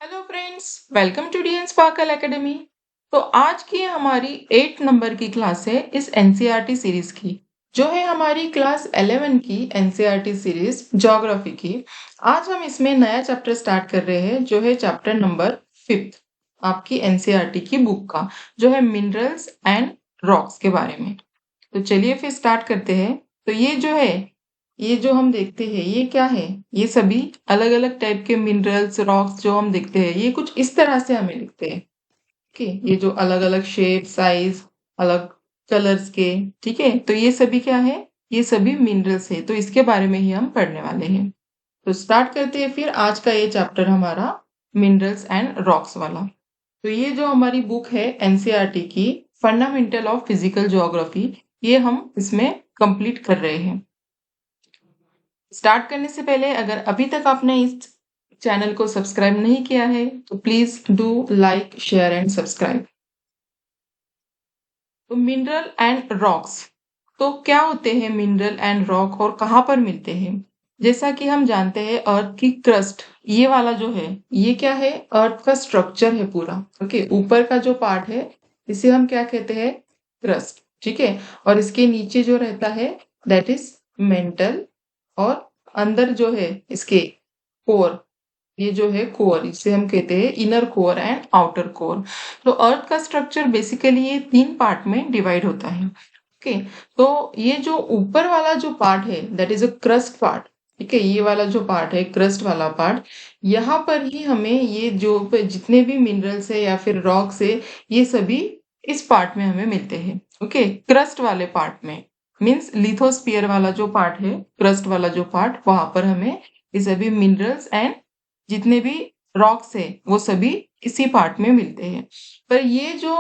Hello friends, welcome to D N sparkle academy. तो आज की हमारी 8 नंबर की क्लास है इस एनसीईआरटी सीरीज की, जो है हमारी क्लास 11 की एनसीईआरटी सीरीज ज्योग्राफी की। आज हम इसमें नया चैप्टर स्टार्ट कर रहे हैं, जो है चैप्टर नंबर 5 आपकी एनसीईआरटी की बुक का, जो है मिनरल्स एंड रॉक्स के बारे में। तो चलिए फिर स्टार्ट करते हैं। तो ये जो हम देखते हैं ये क्या है? ये सभी अलग अलग टाइप के मिनरल्स रॉक्स जो हम देखते हैं ये कुछ इस तरह से हमें दिखते हैं। ओके, ये जो अलग अलग शेप साइज अलग कलर्स के, ठीक है, तो ये सभी क्या है? ये सभी मिनरल्स है। तो इसके बारे में ही हम पढ़ने वाले हैं। तो स्टार्ट करते हैं फिर आज का ये चैप्टर हमारा मिनरल्स एंड रॉक्स वाला। तो ये जो हमारी बुक है एनसीईआरटी की फंडामेंटल ऑफ फिजिकल ज्योग्राफी, ये हम इसमें कंप्लीट कर रहे हैं। स्टार्ट करने से पहले अगर अभी तक आपने इस चैनल को सब्सक्राइब नहीं किया है तो please do like share and subscribe. तो मिनरल एंड रॉक्स, तो क्या होते हैं मिनरल एंड रॉक और कहाँ पर मिलते हैं? जैसा कि हम जानते हैं अर्थ की क्रस्ट, ये वाला जो है ये क्या है? अर्थ का स्ट्रक्चर है पूरा। ओके, ऊपर का जो पार्ट है इसे हम क्या कहते हैं? क्रस्ट, ठीक है। और इसके नीचे जो रहता है दैट इज मेंटल, और अंदर जो है इसके कोर, ये जो है कोर, इसे हम कहते हैं inner core and outer core. तो अर्थ का स्ट्रक्चर बेसिकली ये 3 पार्ट में डिवाइड होता है। ओके, तो ये जो ऊपर वाला जो पार्ट है that is a crust part, ठीक है। ये वाला जो पार्ट है क्रस्ट वाला पार्ट, यहाँ पर ही हमें ये जो जितने भी मिनरल्स है या फिर रॉक्स है ये सभी इस पार्ट में हमें मिलते हैं। ओके, क्रस्ट वाले पार्ट में मीन्स लिथोस्फियर वाला जो पार्ट है, क्रस्ट वाला जो पार्ट, वहां पर हमें ये सभी मिनरल्स एंड जितने भी रॉक्स है वो सभी इसी पार्ट में मिलते हैं। पर ये जो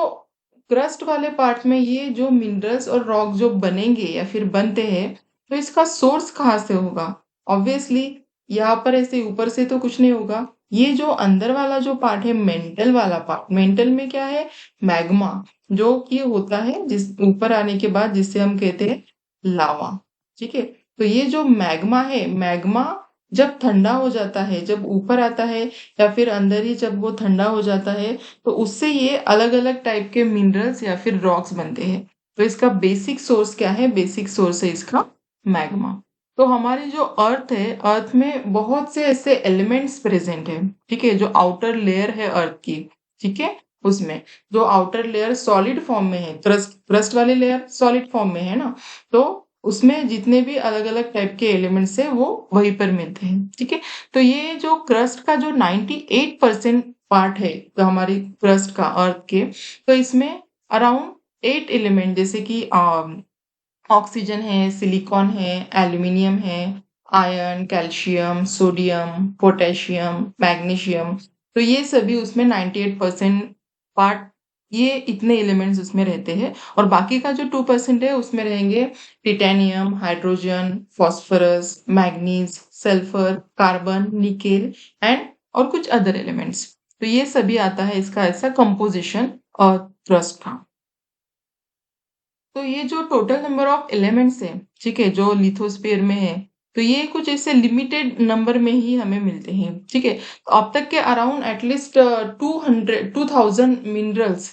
क्रस्ट वाले पार्ट में ये जो मिनरल्स और रॉक जो बनेंगे या फिर बनते हैं, तो इसका सोर्स कहाँ से होगा? ऑब्वियसली यहाँ पर ऐसे ऊपर से तो कुछ नहीं होगा। ये जो अंदर वाला जो पार्ट है मेंटल वाला पार्ट, मेंटल में क्या है? मैग्मा, जो कि होता है जिस ऊपर आने के बाद, जिससे हम कहते हैं लावा, ठीक है। तो ये जो मैग्मा है, मैग्मा जब ठंडा हो जाता है, जब ऊपर आता है या फिर अंदर ही जब वो ठंडा हो जाता है, तो उससे ये अलग अलग टाइप के मिनरल्स या फिर रॉक्स बनते हैं। तो इसका बेसिक सोर्स क्या है? बेसिक सोर्स है इसका मैग्मा। तो हमारी जो अर्थ है, अर्थ में बहुत से ऐसे एलिमेंट्स प्रेजेंट है, ठीक है। जो आउटर लेयर है अर्थ की, ठीक है, उसमें जो आउटर लेयर सॉलिड फॉर्म में है, क्रस्ट क्रस्ट वाली लेयर सॉलिड फॉर्म में है ना, तो उसमें जितने भी अलग अलग टाइप के एलिमेंट्स है वो वहीं पर मिलते हैं, ठीक है। तो ये जो क्रस्ट का जो 98% पार्ट है तो हमारी क्रस्ट का अर्थ के, तो इसमें अराउंड 8 एलिमेंट जैसे कि ऑक्सीजन है, सिलिकॉन है, एल्यूमिनियम है, iron, calcium, sodium, potassium, magnesium, तो ये सभी उसमें 98% पार्ट, ये इतने एलिमेंट्स उसमें रहते हैं। और बाकी का जो 2% है उसमें रहेंगे titanium, hydrogen, phosphorus, manganese, sulphur, carbon, nickel and और कुछ अदर एलिमेंट्स। तो ये सभी आता है इसका ऐसा कंपोजिशन और क्रस्ट का। तो ये जो टोटल नंबर ऑफ एलिमेंट्स है, ठीक है, जो लिथोस्फीयर में है, तो ये कुछ ऐसे लिमिटेड नंबर में ही हमें मिलते हैं, ठीक है। तो अब तक के अराउंड एटलीस्ट 2000 मिनरल्स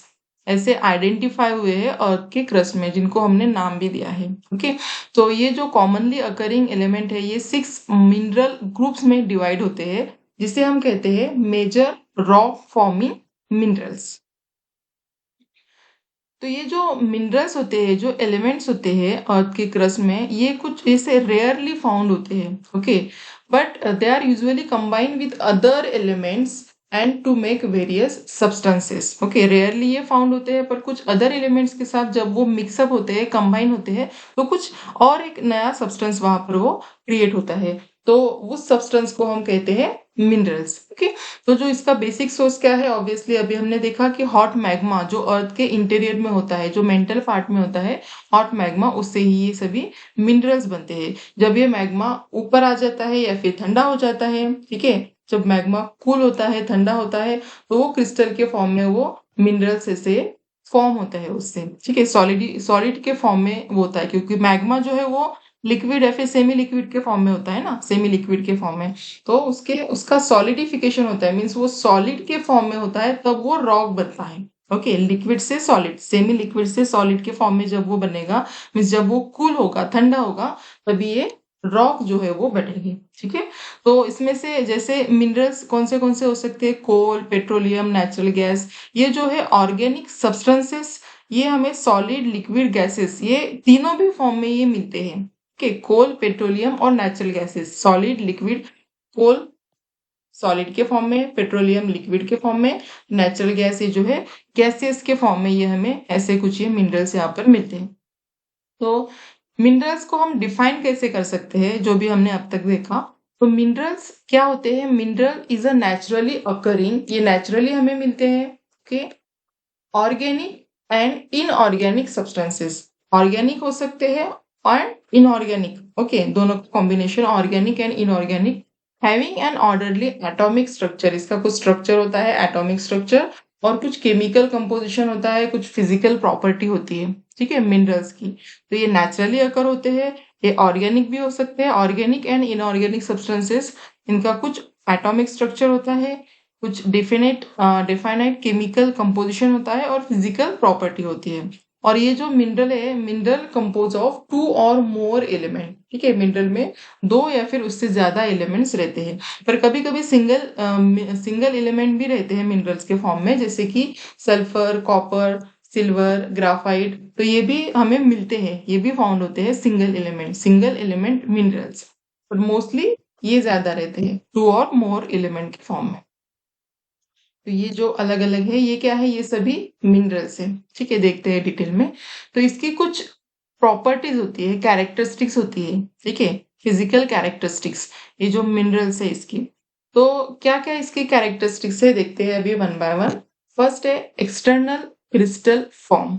ऐसे आइडेंटिफाई हुए हैं अर्थ के क्रस्ट में, जिनको हमने नाम भी दिया है। ओके, तो ये जो कॉमनली अकरिंग एलिमेंट है ये 6 मिनरल ग्रुप्स में डिवाइड होते हैं, जिसे हम कहते हैं मेजर रॉक फॉर्मिंग मिनरल्स। तो ये जो मिनरल्स होते हैं, जो एलिमेंट्स होते हैं अर्थ के क्रस्ट में, ये कुछ ऐसे रेयरली फाउंड होते हैं। Okay, but they are usually combined with other elements and to make various substances. Okay, rarely ये फाउंड होते हैं, पर कुछ अदर एलिमेंट्स के साथ जब वो मिक्सअप होते हैं, कंबाइन होते हैं, तो कुछ और एक नया सब्सटेंस वहां पर वो क्रिएट होता है। तो उस सब्सटेंस को हम कहते हैं मिनरल्स। ओके, तो जो इसका बेसिक सोर्स क्या है? ऑब्वियसली अभी हमने देखा कि हॉट मैग्मा जो अर्थ के इंटीरियर में होता है, जो मेंटल पार्ट में होता है, हॉट मैग्मा, उससे ही ये सभी मिनरल्स बनते हैं। जब ये मैग्मा ऊपर आ जाता है या फिर ठंडा हो जाता है, ठीक है, जब मैग्मा कूल होता है, ठंडा होता है, तो वो क्रिस्टल के फॉर्म में वो मिनरल्स ऐसे फॉर्म होता है उससे, ठीक है। सॉलिड सॉलिड के फॉर्म में वो होता है, क्योंकि मैग्मा जो है वो लिक्विड या फिर सेमी लिक्विड के फॉर्म में होता है ना, सेमी लिक्विड के फॉर्म में, तो उसके उसका सॉलिडिफिकेशन होता है, मीन्स वो सॉलिड के फॉर्म में होता है तब वो रॉक बनता है। ओके, लिक्विड से सॉलिड, सेमी लिक्विड से सॉलिड के फॉर्म में जब वो बनेगा, मीन्स जब वो कूल होगा, ठंडा होगा, तभी ये रॉक जो है वो बनेगी। ठीक है, तो इसमें से जैसे मिनरल्स कौन से हो सकते हैं, कोल, पेट्रोलियम, नेचुरल गैस, ये जो है ऑर्गेनिक सब्सटेंसेस, ये हमें सॉलिड, लिक्विड, गैसेस, ये तीनों भी फॉर्म में ये मिलते हैं। ओके, कोल, पेट्रोलियम और नेचुरल गैसेस, सॉलिड, लिक्विड, कोल सॉलिड के फॉर्म में, पेट्रोलियम लिक्विड के फॉर्म में, नेचुरल गैस ये जो है गैसेस के फॉर्म में, ये हमें ऐसे कुछ ये मिनरल्स यहाँ पर मिलते हैं। तो मिनरल्स को हम डिफाइन कैसे कर सकते हैं, जो भी हमने अब तक देखा, तो मिनरल्स क्या होते हैं, mineral is a naturally occurring, ये नेचुरली हमें मिलते हैं। Okay, organic and inorganic substances, organic हो सकते हैं और इनऑर्गेनिक, ओके, दोनों का combination organic and inorganic, having an orderly atomic structure, इसका कुछ स्ट्रक्चर होता है एटॉमिक स्ट्रक्चर, और कुछ केमिकल कंपोजिशन होता है, कुछ फिजिकल प्रॉपर्टी होती है, ठीक है, मिनरल्स की। तो ये नेचुरली अकर होते हैं, ये ऑर्गेनिक भी हो सकते हैं, ऑर्गेनिक एंड इनऑर्गेनिक सब्सटेंसेस, इनका कुछ एटॉमिक स्ट्रक्चर होता है, कुछ डिफाइनाइट केमिकल कंपोजिशन होता है, और फिजिकल प्रॉपर्टी होती है। और ये जो मिनरल है, मिनरल कंपोज ऑफ 2 और मोर एलिमेंट, ठीक है, मिनरल में 2 या फिर उससे ज्यादा एलिमेंट्स रहते हैं, पर कभी कभी सिंगल एलिमेंट भी रहते हैं मिनरल्स के फॉर्म में, जैसे कि सल्फर, कॉपर, सिल्वर, ग्राफाइट, तो ये भी हमें मिलते हैं, ये भी फाउंड होते हैं सिंगल एलिमेंट मिनरल्स, पर मोस्टली ये ज्यादा रहते हैं 2 और मोर एलिमेंट के फॉर्म में। तो ये जो अलग अलग है, ये क्या है, ये सभी मिनरल्स है। ठीक है, देखते हैं डिटेल में। तो इसकी कुछ प्रॉपर्टीज होती है, कैरेक्टरिस्टिक्स होती है, ठीक है, फिजिकल कैरेक्टरिस्टिक्स, ये जो मिनरल्स है इसकी। तो क्या क्या इसकी कैरेक्टरिस्टिक्स है, देखते हैं अभी वन बाय वन। फर्स्ट है एक्सटर्नल क्रिस्टल फॉर्म।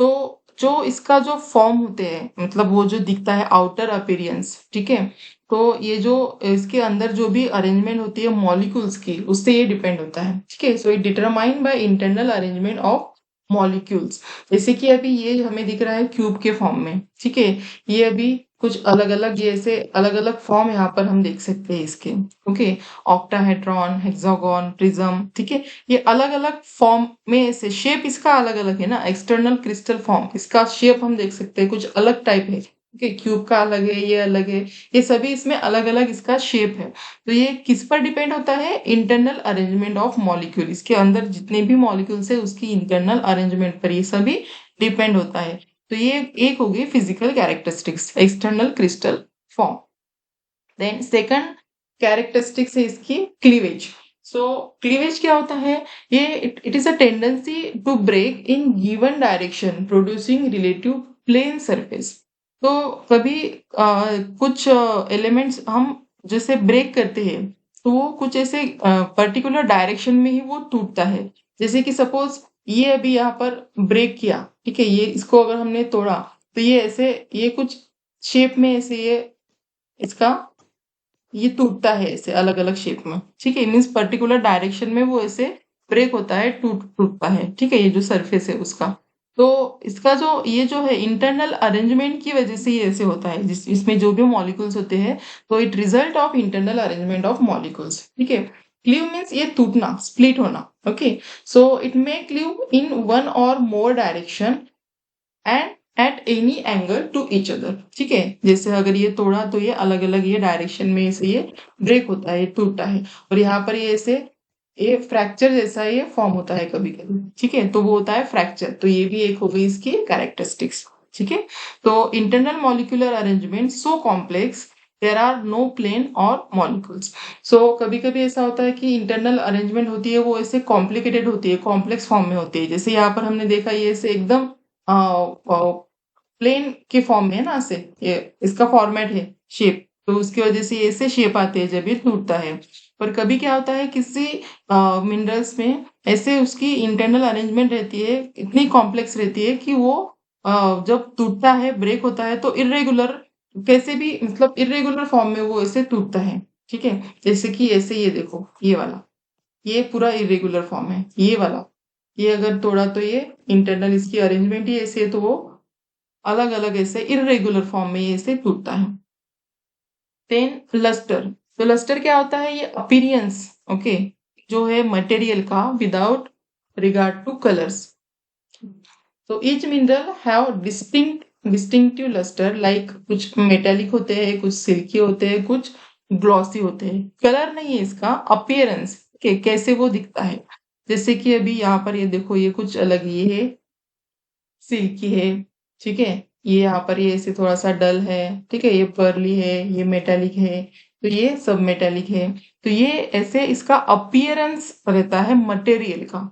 तो जो इसका जो फॉर्म होते हैं, मतलब वो जो दिखता है आउटर अपीयरेंस, ठीक है, तो ये जो इसके अंदर जो भी अरेंजमेंट होती है मॉलिक्यूल्स की, उससे ये डिपेंड होता है। ठीक है, so it determined by internal arrangement of molecules. जैसे कि अभी ये हमें दिख रहा है क्यूब के फॉर्म में, ठीक है, ये अभी कुछ अलग अलग, ये ऐसे अलग अलग फॉर्म यहाँ पर हम देख सकते हैं इसके। ओके, ऑक्टाहेड्रॉन, हेक्सागोन, प्रिज्म, ठीक है, ये अलग अलग फॉर्म में ऐसे शेप इसका अलग अलग है ना, एक्सटर्नल क्रिस्टल फॉर्म, इसका शेप हम देख सकते हैं कुछ अलग टाइप है। ओके, क्यूब का अलग है, ये अलग है, ये सभी इसमें अलग अलग इसका शेप है। तो ये किस पर डिपेंड होता है, इंटरनल अरेंजमेंट ऑफ मॉलिक्यूल, इसके अंदर जितने भी मॉलिक्यूल्स है उसकी इंटरनल अरेंजमेंट पर ये सभी डिपेंड होता है। तो ये एक हो गई physical characteristics, external crystal form. Then second characteristics है इसकी क्लीवेज। सो क्लीवेज क्या होता है, ये it is a tendency to break in given direction producing relative plane surface. तो कभी कुछ एलिमेंट्स हम जैसे ब्रेक करते हैं, तो वो कुछ ऐसे पर्टिकुलर डायरेक्शन में ही वो टूटता है। जैसे कि सपोज ये अभी यहाँ पर ब्रेक किया, ठीक है, ये इसको अगर हमने तोड़ा, तो ये ऐसे, ये कुछ शेप में ऐसे ये इसका ये टूटता है ऐसे अलग अलग शेप में। ठीक है, मीन्स पर्टिकुलर डायरेक्शन में वो ऐसे ब्रेक होता है, टूटता है। ठीक है, ये जो सरफेस है उसका, तो इसका जो ये जो है इंटरनल अरेंजमेंट की वजह से ये ऐसे होता है, जिस इसमें जो भी मॉलिक्यूल्स होते हैं, तो it result of internal arrangement of molecules. ठीक है, क्लीव मीन्स ये टूटना, स्प्लिट होना। Okay, so it may cleave in one or more direction and at any angle to each other. ठीक है, जैसे अगर ये तोड़ा तो ये अलग अलग ये डायरेक्शन में से ये ब्रेक होता है, टूटता है, और यहाँ पर ये ऐसे ये फ्रैक्चर जैसा ये फॉर्म होता है कभी कभी। ठीक है, तो वो होता है फ्रैक्चर, तो ये भी एक हो गई इसकी कैरेक्टरिस्टिक्स। ठीक है, तो internal molecular arrangement so complex there are no plane और मॉलिक्यूल्स। सो कभी कभी ऐसा होता है कि इंटरनल अरेंजमेंट होती है वो ऐसे कॉम्प्लिकेटेड होती है, कॉम्प्लेक्स फॉर्म में होती है। जैसे यहाँ पर हमने देखा ये ऐसे एकदम प्लेन के फॉर्म में है ना, ऐसे ये इसका फॉर्मेट है, शेप, तो उसकी वजह से ऐसे शेप आते हैं जब ये टूटता है। पर कभी क्या होता है किसी मिनरल्स में ऐसे उसकी इंटरनल अरेंजमेंट रहती है, इतनी कॉम्प्लेक्स रहती है कि वो जब टूटता है, ब्रेक होता है, तो इरेगुलर, कैसे भी मतलब इरेगुलर फॉर्म में वो ऐसे टूटता है। ठीक है, जैसे कि ऐसे ये देखो, ये वाला, ये पूरा इरेगुलर फॉर्म है, ये वाला, ये अगर तोड़ा तो ये इंटरनल इसकी अरेंजमेंट ही ऐसे है, तो वो अलग अलग ऐसे इरेगुलर फॉर्म में ये ऐसे टूटता है। देन लस्टर, तो लस्टर क्या होता है, ये अपीरियंस, ओके, जो है मटेरियल का विदाउट रिगार्ड टू कलर्स। तो each mineral have distinctive lustre, like कुछ मेटेलिक होते हैं, कुछ सिल्की होते हैं, कुछ ग्लॉसी होते हैं। कलर नहीं है इसका, अपीयरेंस के कैसे वो दिखता है। जैसे कि अभी यहाँ पर ये देखो, ये कुछ अलग, ये है सिल्की है, ठीक है, ये यहाँ पर ये ऐसे थोड़ा सा डल है, ठीक है, ये पर्ली है, ये मेटेलिक है, तो ये सब मेटेलिक है। तो ये ऐसे इसका अपीयरेंस रहता है मटेरियल का,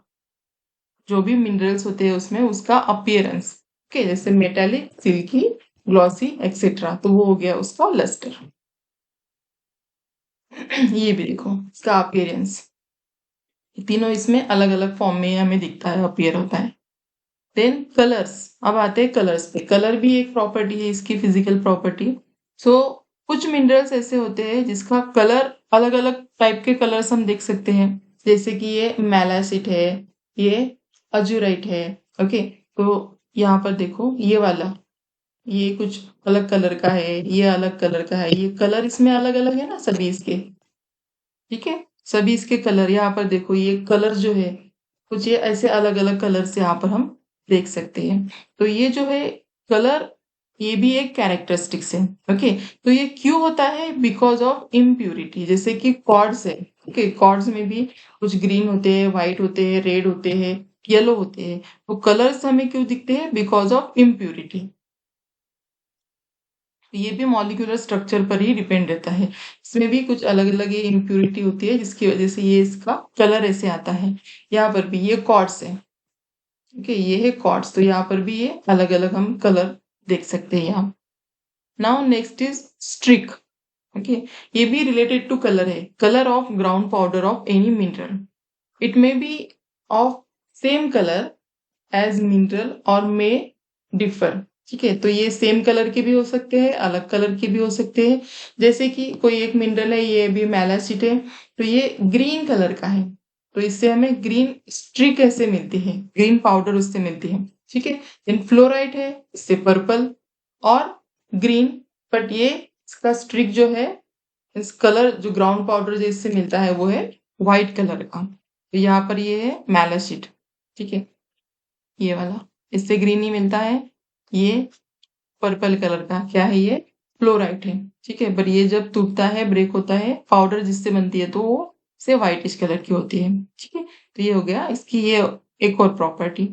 जो भी मिनरल्स होते हैं उसमें उसका अपीयरेंस, ओके, जैसे मेटेलिक, सिल्की, ग्लॉसी एक्सेट्रा, तो वो हो गया उसका लस्टर। ये भी देखो इसका अपीयरेंस, तीनों इसमें अलग अलग फॉर्म में हमें दिखता है, अपीयर होता है। देन कलर्स, अब आते हैं कलर्स पे। कलर भी एक प्रॉपर्टी है इसकी, फिजिकल प्रॉपर्टी। सो कुछ मिनरल्स ऐसे होते हैं जिसका कलर, अलग अलग टाइप के कलर्स हम देख सकते हैं, जैसे कि ये मैलासिट है, ये अजूराइट है, ओके। तो यहाँ पर देखो ये वाला, ये कुछ अलग कलर का है, ये अलग कलर का है, ये कलर इसमें अलग अलग है ना सभी इसके, ठीक है, सभी इसके कलर। यहाँ पर देखो ये कलर जो है, कुछ ये ऐसे अलग अलग कलर से यहाँ पर हम देख सकते हैं। तो ये जो है कलर, ये भी एक कैरेक्टरिस्टिक्स है, ओके। तो ये क्यों होता है, बिकॉज ऑफ इम्प्यूरिटी। जैसे कि कॉर्ड्स है, ओके, कॉर्ड्स में भी कुछ ग्रीन होते हैं, व्हाइट होते हैं, रेड होते हैं, येलो होते हैं। तो कलर्स हमें क्यों दिखते हैं, बिकॉज ऑफ इम्प्यूरिटी। तो ये भी मॉलिक्यूलर स्ट्रक्चर पर ही डिपेंड रहता है। इसमें भी कुछ अलग अलग ये इम्प्यूरिटी होती है, जिसकी वजह से ये इसका कलर ऐसे आता है। यहाँ पर भी ये कॉर्ड्स है, ओके, ये है कॉर्ड्स, तो यहाँ पर भी ये अलग अलग हम कलर देख सकते हैं यहाँ। Now next is streak, okay, ये भी रिलेटेड टू कलर है। Colour of ground powder of any mineral, it may be of same colour as mineral और मे डिफर, ठीक है। तो ये सेम कलर के भी हो सकते हैं, अलग कलर के भी हो सकते हैं। जैसे कि कोई एक मिनरल है, ये भी मैलासिट है, तो ये ग्रीन कलर का है, तो इससे हमें ग्रीन स्ट्रिक ऐसे मिलती है, ग्रीन पाउडर उससे मिलती है, ठीक है। देन फ्लोराइट है, इससे पर्पल और ग्रीन, बट ये इसका स्ट्रिक जो है, इस कलर जो ग्राउंड पाउडर जो इससे मिलता है वो है व्हाइट कलर का। तो यहाँ पर ये है मैलासिट, ठीक है, ये वाला, इससे ग्रीन ही मिलता है। ये पर्पल कलर का क्या है, ये फ्लोराइट है, ठीक है। पर ये जब टूटता है, ब्रेक होता है, पाउडर जिससे बनती है, तो वो से व्हाइटिश कलर की होती है, ठीक है। तो ये हो गया इसकी ये एक और प्रॉपर्टी।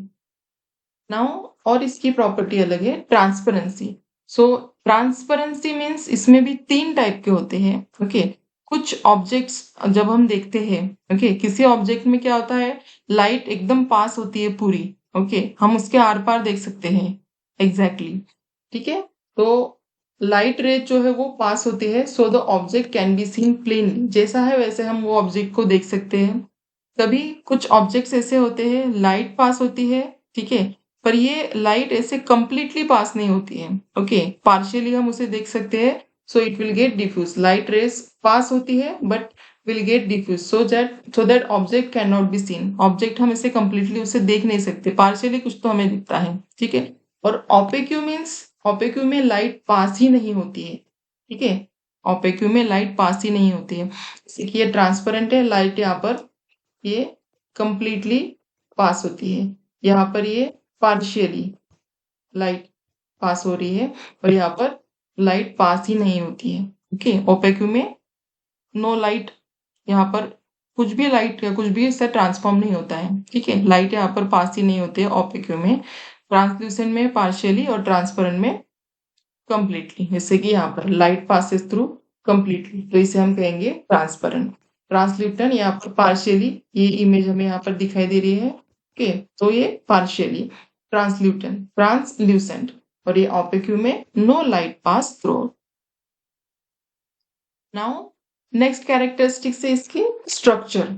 नाउ और इसकी प्रॉपर्टी अलग है, ट्रांसपेरेंसी। सो ट्रांसपेरेंसी मीन्स इसमें भी तीन टाइप के होते हैं, ओके। कुछ ऑब्जेक्ट्स जब हम देखते हैं, ओके, किसी ऑब्जेक्ट में क्या होता है, लाइट एकदम पास होती है पूरी, ओके, हम उसके आर पार देख सकते हैं, एग्जैक्टली, ठीक है। तो लाइट रे जो है वो पास होती है, so the object can be seen plainly, जैसा है वैसे हम वो ऑब्जेक्ट को देख सकते हैं। तभी कुछ ऑब्जेक्ट्स ऐसे होते हैं, लाइट पास होती है, ठीक है, पर ये लाइट ऐसे कंप्लीटली पास नहीं होती है, ओके, पार्शियली हम उसे देख सकते हैं। So it will get diffuse, light rays pass होती है but will get diffuse, so that object can not be seen, object हम इसे कंप्लीटली उसे देख नहीं सकते, पार्शियली कुछ तो हमें दिखता है, ठीक है। और ओपेक्यू मीन्स, ओपेक्यू में लाइट पास ही नहीं होती है, ठीक है, ओपेक्यू में लाइट पास ही नहीं होती है। जैसे कि ये ट्रांसपेरेंट है, लाइट यहाँ पर ये कंप्लीटली पास होती है, यहाँ पर ये पार्शियली लाइट पास हो रही है, और यहाँ पर लाइट पास ही नहीं होती है, ओके। ओपेक्यू में नो लाइट, यहाँ पर कुछ भी लाइट या कुछ भी इससे ट्रांसफॉर्म नहीं होता है, ठीक है, लाइट यहाँ पर पास ही नहीं होती है ओपेक्यू में। ट्रांसल्यूसेंट में पार्शियली और ट्रांसपेरेंट में कंप्लीटली, जैसे कि यहाँ पर लाइट पासेस थ्रू कंप्लीटली, तो इसे हम कहेंगे ट्रांसपेरेंट। ट्रांसल्यूटेंट यहाँ पर पार्शियली, ये इमेज हमें यहाँ पर दिखाई दे रही है, ओके, तो ये पार्शियली ट्रांसल्यूटेंट, ट्रांसल्यूसेंट, और ये ओपेक्यू में no light pass through. Now next characteristics है इसकी स्ट्रक्चर।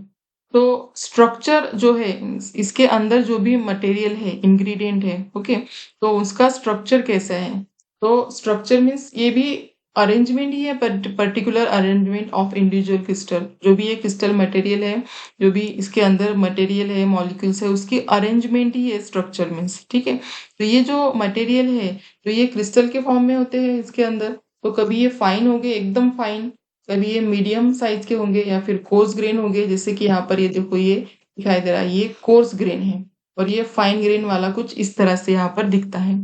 तो स्ट्रक्चर जो है, इसके अंदर जो भी मटेरियल है, इंग्रेडिएंट है, ओके, तो उसका स्ट्रक्चर कैसा है। तो स्ट्रक्चर मीन्स ये भी अरेंजमेंट ही है, particular arrangement of individual crystal. जो भी ये क्रिस्टल मटेरियल है, जो भी इसके अंदर मटेरियल है, मॉलिक्यूल्स है, उसकी अरेंजमेंट ही है स्ट्रक्चर मीन्स। ठीक है, तो ये जो मटेरियल है, तो ये क्रिस्टल के फॉर्म में होते हैं इसके अंदर। तो कभी ये फाइन होंगे, एकदम फाइन, कभी ये मीडियम साइज के होंगे, या फिर कोर्स ग्रेन होंगे। जैसे कि यहाँ पर ये देखो, ये दिखाई दे रहा है, ये कोर्स ग्रेन है, और ये फाइन ग्रेन वाला कुछ इस तरह से यहाँ पर दिखता है।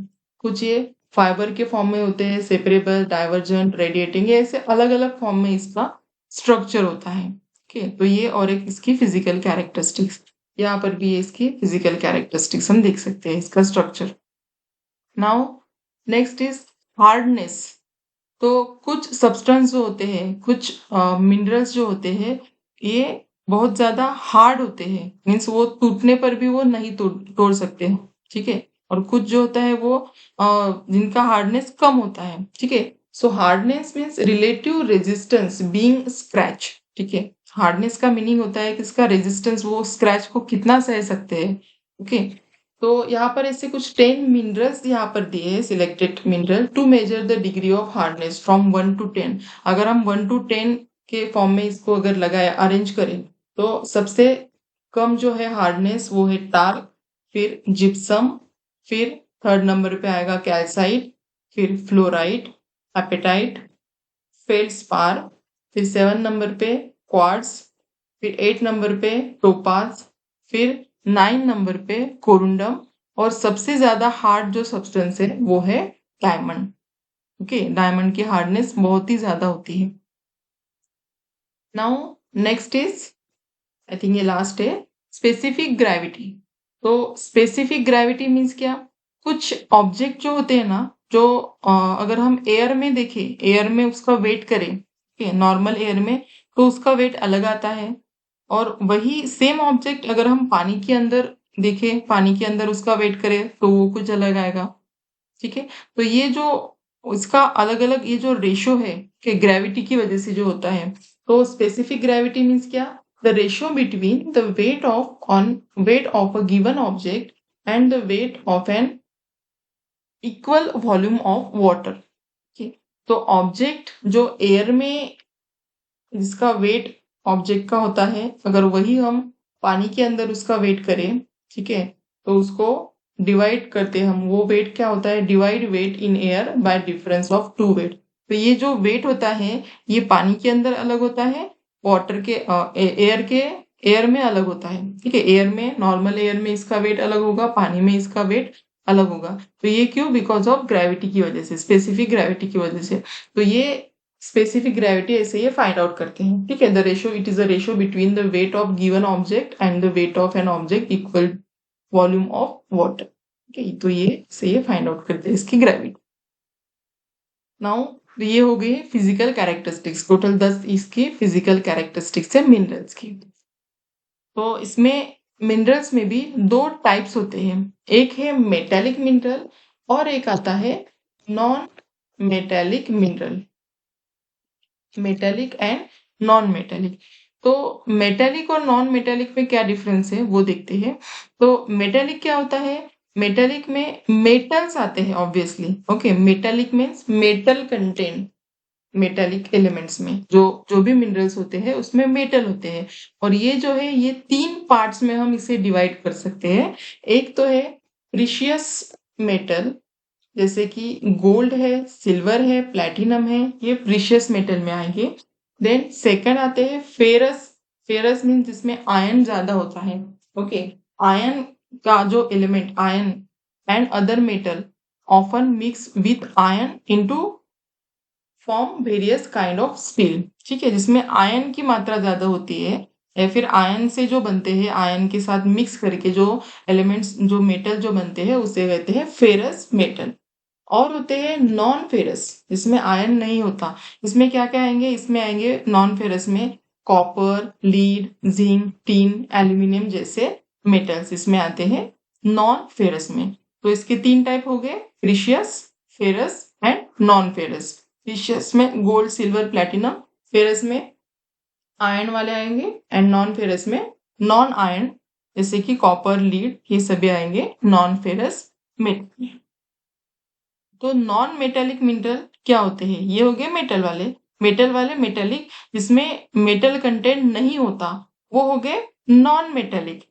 कुछ ये फाइबर के फॉर्म में होते हैं, सेपरेबल, डाइवर्जेंट, रेडिएटिंग, ये ऐसे अलग अलग फॉर्म में इसका स्ट्रक्चर होता है। ओके, तो ये और एक इसकी फिजिकल कैरेक्टरिस्टिक्स, यहाँ पर भी ये इसकी फिजिकल कैरेक्टरिस्टिक्स हम देख सकते हैं, इसका structure. Now next is hardness. तो कुछ सब्सटेंस जो होते हैं, कुछ मिनरल्स जो होते हैं, ये बहुत ज्यादा हार्ड होते हैं, मीन्स वो टूटने पर भी वो नहीं तोड़ सकते हैं। ठीक है, और कुछ जो होता है वो जिनका हार्डनेस कम होता है। ठीक है, so hardness means relative resistance being scratch. ठीक है, हार्डनेस का मीनिंग होता है कि इसका रेजिस्टेंस, वो स्क्रैच को कितना सह सकते हैं। ओके, तो यहाँ पर ऐसे कुछ 10 मिनरल्स यहाँ पर दिए हैं, selected mineral to measure the degree of hardness from 1 to 10। अगर हम 1 to 10 के फॉर्म में इसको अगर लगाए, अरेंज करें, तो सबसे कम जो है हार्डनेस वो है टार्क, फिर जिप्सम, फिर थर्ड नंबर पे आएगा कैल्साइट, फिर फ्लोराइड, एपेटाइट, फेल्डस्पार, फिर 7 नंबर पे क्वार्ट्ज, फिर 8 नंबर पे टोपाज, फिर 9 नंबर पे कोरुंडम, और सबसे ज्यादा हार्ड जो सब्सटेंस है वो है डायमंड। ओके, डायमंड की हार्डनेस बहुत ही ज्यादा होती है। Now next is, I think ये लास्ट है, स्पेसिफिक ग्रेविटी। तो स्पेसिफिक ग्रेविटी मीन्स क्या? कुछ ऑब्जेक्ट जो होते हैं ना, जो अगर हम एयर में देखें, एयर में उसका वेट करें, ठीक है, नॉर्मल एयर में, तो उसका वेट अलग आता है। और वही सेम ऑब्जेक्ट अगर हम पानी के अंदर देखें, पानी के अंदर उसका वेट करें, तो वो कुछ अलग आएगा। ठीक है, तो ये जो इसका अलग अलग ये जो रेशो है कि ग्रेविटी की वजह से जो होता है, तो स्पेसिफिक ग्रेविटी मीन्स क्या? The ratio between the weight of a given object and the weight of an equal volume of water. ठीक, तो ऑब्जेक्ट जो एयर में जिसका वेट ऑब्जेक्ट का होता है, अगर वही हम पानी के अंदर उसका वेट करें, ठीक है, तो उसको डिवाइड करते हैं हम, वो वेट क्या होता है? Divide weight in air by difference of two weight. तो ये जो वेट होता है, ये पानी के अंदर अलग होता है, वाटर के एयर में अलग होता है। ठीक है, एयर में, नॉर्मल एयर में इसका वेट अलग होगा, पानी में इसका वेट अलग होगा। तो ये क्यों? बिकॉज ऑफ ग्रेविटी की वजह से, स्पेसिफिक ग्रेविटी की वजह से। तो ये स्पेसिफिक ग्रेविटी ऐसे ये फाइंड आउट करते हैं। ठीक है, the ratio, it is the ratio between the weight of given object and the weight of an object equal volume of water. ठीक है, तो ये से ये फाइंड आउट करते हैं इसकी ग्रेविटी। नाउ ये हो गई फिजिकल कैरेक्टरिस्टिक्स, टोटल 10 इसकी फिजिकल कैरेक्टरिस्टिक्स है मिनरल्स की। तो इसमें मिनरल्स में भी दो टाइप्स होते हैं, एक है मेटेलिक मिनरल और एक आता है non metallic mineral, metallic and non metallic. तो मेटेलिक और नॉन मेटेलिक में क्या डिफरेंस है वो देखते हैं। तो मेटेलिक क्या होता है? मेटेलिक में मेटल्स आते हैं obviously. Okay, metallic means metal content, metallic elements में जो जो भी मिनरल्स होते हैं उसमें मेटल होते हैं। और ये जो है, ये 3 पार्ट्स में हम इसे डिवाइड कर सकते हैं। एक तो है प्रीशियस मेटल, जैसे कि गोल्ड है, सिल्वर है, प्लैटिनम है, ये प्रीशियस मेटल में आएंगे। देन सेकंड आते हैं फेरस। फेरस मीन जिसमें आयन ज्यादा होता है। ओके, आयन का जो element, ion and other metal often mix with ion into form various kind of steel. ठीक है, जिसमें आयन की मात्रा ज्यादा होती है, या फिर आयन से जो बनते हैं, आयन के साथ मिक्स करके जो एलिमेंट्स, जो मेटल जो बनते हैं, उसे कहते हैं फेरस मेटल। और होते हैं नॉन फेरस, जिसमें आयन नहीं होता। इसमें क्या क्या आएंगे? इसमें आएंगे नॉन फेरस में copper, lead, zinc, tin, aluminium जैसे मेटल्स इसमें आते हैं नॉन फेरस में। तो इसके 3 टाइप हो गए, precious, ferrous and non ferrous. Precious में गोल्ड, सिल्वर, प्लैटिनम, फेरस में आयन वाले आएंगे, एंड नॉन फेरस में नॉन आयन, जैसे कि कॉपर, लीड, ये सभी आएंगे नॉन फेरस मेटल। तो नॉन मेटेलिक मिनरल क्या होते हैं? ये हो गए मेटल वाले। मेटल वाले मेटेलिक जिसमें मेटल कंटेंट नहीं होता, वो हो गए नॉन मेटेलिक।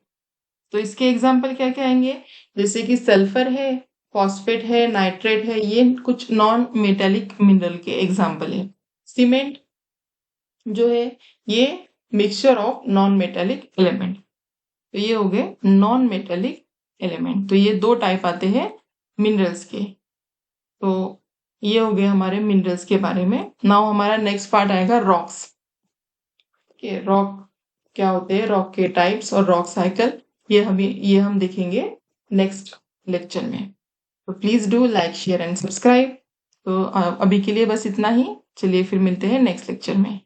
तो इसके एग्जाम्पल क्या क्या आएंगे? जैसे कि सल्फर है, फॉस्फेट है, नाइट्रेट है, ये कुछ नॉन मेटेलिक मिनरल के एग्जाम्पल है। सीमेंट जो है ये mixture of non metallic element. तो ये हो गए नॉन मेटेलिक एलिमेंट। तो ये दो टाइप आते हैं मिनरल्स के। तो ये हो गए हमारे मिनरल्स के बारे में। नाउ हमारा नेक्स्ट पार्ट आएगा रॉक्स के। रॉक क्या होते हैं, रॉक के टाइप्स और रॉक साइकिल, ये हम देखेंगे नेक्स्ट लेक्चर में। तो please do like share and subscribe. तो अभी के लिए बस इतना ही। चलिए फिर मिलते हैं नेक्स्ट लेक्चर में।